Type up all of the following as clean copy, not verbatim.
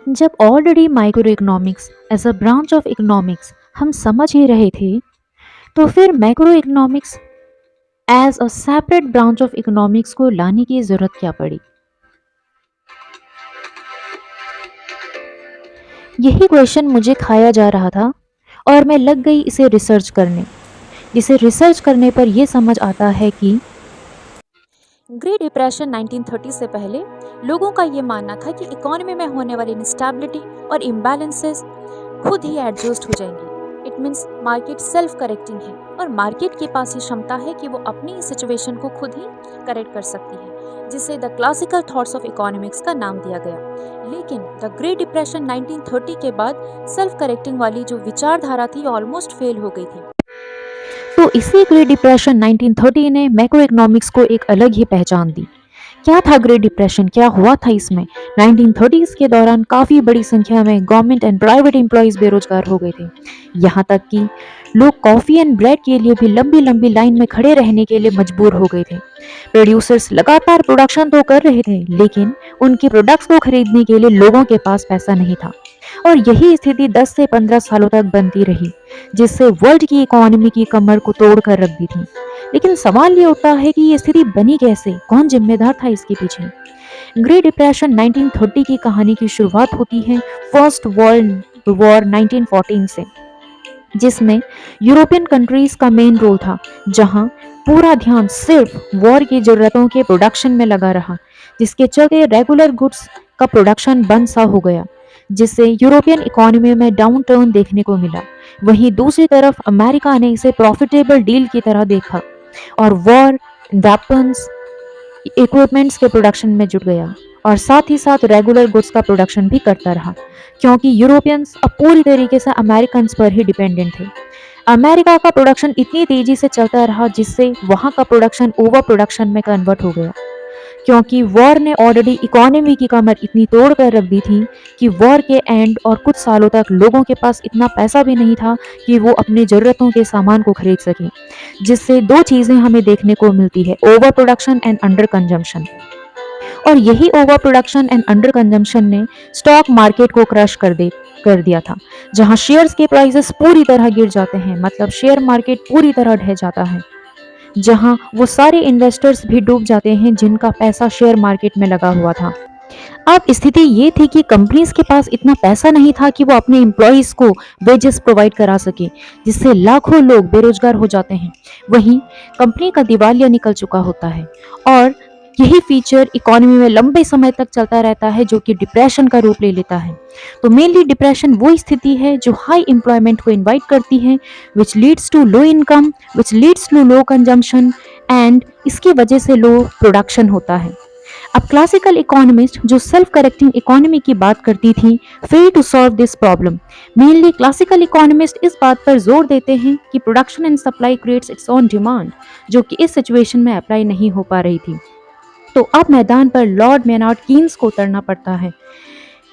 जब already micro economics as a branch of economics हम समझ ही रहे थे, तो फिर macro economics as a separate branch of economics को लाने की ज़रूरत क्या पड़ी? यही क्वेश्चन मुझे खाया जा रहा था और मैं लग गई इसे रिसर्च करने, जिसे रिसर्च करने पर यह समझ आता है कि ग्रेट डिप्रेशन 1930 से पहले लोगों का ये मानना था कि इकोनॉमी में होने वाली इंस्टेबिलिटी और इम्बैलेंसेस खुद ही एडजस्ट हो जाएंगी। It means market self correcting है और मार्केट के पास ये क्षमता है कि वो अपनी सिचुएशन को खुद ही करेक्ट कर सकती है, जिसे the classical thoughts of economics का नाम दिया गया। लेकिन द ग्रेट डिप्रेशन 1930 के बाद सेल्फ करेक्टिंग वाली जो विचारधारा थी ऑलमोस्ट फेल हो गई थी। तो इसी ग्रेट डिप्रेशन 1930 ने मैक्रो इकोनॉमिक्स को एक अलग ही पहचान दी। क्या था ग्रेट डिप्रेशन, क्या हुआ था इसमें? 1930s के दौरान काफ़ी बड़ी संख्या में गवर्नमेंट एंड प्राइवेट एम्प्लॉयज़ बेरोजगार हो गए थे। यहाँ तक कि लोग कॉफ़ी एंड ब्रेड के लिए भी लंबी लंबी लाइन में खड़े रहने के लिए मजबूर हो गए थे। प्रोड्यूसर्स लगातार प्रोडक्शन तो कर रहे थे, लेकिन उनके प्रोडक्ट्स को खरीदने के लिए लोगों के पास पैसा नहीं था। और यही स्थिति 10 से 15 सालों तक बनती रही, जिससे वर्ल्ड की इकोनॉमी की कमर को तोड़ कर रख दी थी। लेकिन सवाल ये उठता है कि ये स्थिति बनी कैसे, कौन जिम्मेदार था इसके पीछे? ग्रेट डिप्रेशन 1930 की कहानी की शुरुआत होती है फर्स्ट वर्ल्ड वॉर 1914 से, जिसमें यूरोपियन कंट्रीज का मेन रोल था, जहां पूरा ध्यान सिर्फ वॉर की जरूरतों के प्रोडक्शन में लगा रहा, जिसके चलते रेगुलर गुड्स का प्रोडक्शन बंद सा हो गया, जिससे यूरोपियन इकोनॉमी में डाउन टर्न देखने को मिला। वहीं दूसरी तरफ अमेरिका ने इसे प्रॉफिटेबल डील की तरह देखा और वॉर वेपन्स इक्विपमेंट्स के प्रोडक्शन में जुट गया और साथ ही साथ रेगुलर गुड्स का प्रोडक्शन भी करता रहा, क्योंकि यूरोपियंस अब पूरी तरीके से अमेरिकन पर ही डिपेंडेंट थे। अमेरिका का प्रोडक्शन इतनी तेजी से चलता रहा, जिससे वहां का प्रोडक्शन ओवर प्रोडक्शन में कन्वर्ट हो गया, क्योंकि वॉर ने ऑलरेडी इकोनॉमी की कमर इतनी तोड़ कर रख दी थी कि वॉर के एंड और कुछ सालों तक लोगों के पास इतना पैसा भी नहीं था कि वो अपनी ज़रूरतों के सामान को खरीद सकें, जिससे दो चीज़ें हमें देखने को मिलती है, over production and under consumption. और यही over production and under consumption ने स्टॉक मार्केट को क्रश कर दिया था, जहां शेयर्स के प्राइसेस पूरी तरह गिर जाते हैं, मतलब शेयर मार्केट पूरी तरह ढह जाता है, जहां वो सारे इन्वेस्टर्स भी डूब जाते हैं जिनका पैसा शेयर मार्केट में लगा हुआ था। अब स्थिति ये थी कि कंपनीज के पास इतना पैसा नहीं था कि वो अपने एम्प्लॉयज़ को वेजेस प्रोवाइड करा सके, जिससे लाखों लोग बेरोजगार हो जाते हैं। वहीं कंपनी का दिवालिया निकल चुका होता है और यही फीचर इकोनॉमी में लंबे समय तक चलता रहता है, जो कि डिप्रेशन का रूप ले लेता है। तो मेनली डिप्रेशन वो स्थिति है जो हाई एम्प्लॉयमेंट को इनवाइट करती है, which leads to low income, which leads to low consumption and इसकी वजह से लो प्रोडक्शन होता है। अब क्लासिकल इकोनॉमिस्ट जो सेल्फ करेक्टिंग इकोनॉमी की बात करती थी, fail to solve this problem. Mainly classical economist इस बात पर जोर देते हैं कि production and supply creates its own demand, जो कि इस सिचुएशन में अप्लाई नहीं हो पा रही थी। तो अब मैदान पर लॉर्ड मेनार्ड कीन्स को उतरना पड़ता है।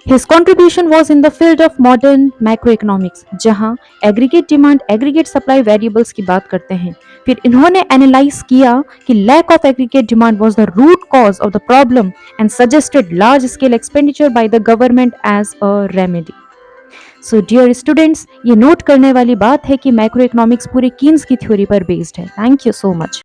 His contribution was in the field of modern macroeconomics, जहां aggregate demand aggregate supply variables की बात करते हैं। फिर इन्होंने एनालाइज किया कि lack of aggregate demand was the root cause of the problem and suggested large scale expenditure by the government as a remedy. So dear students, ये note करने वाली बात है कि मैक्रो इकोनॉमिक्स पूरे कीन्स की थ्योरी पर बेस्ड है। Thank you so much.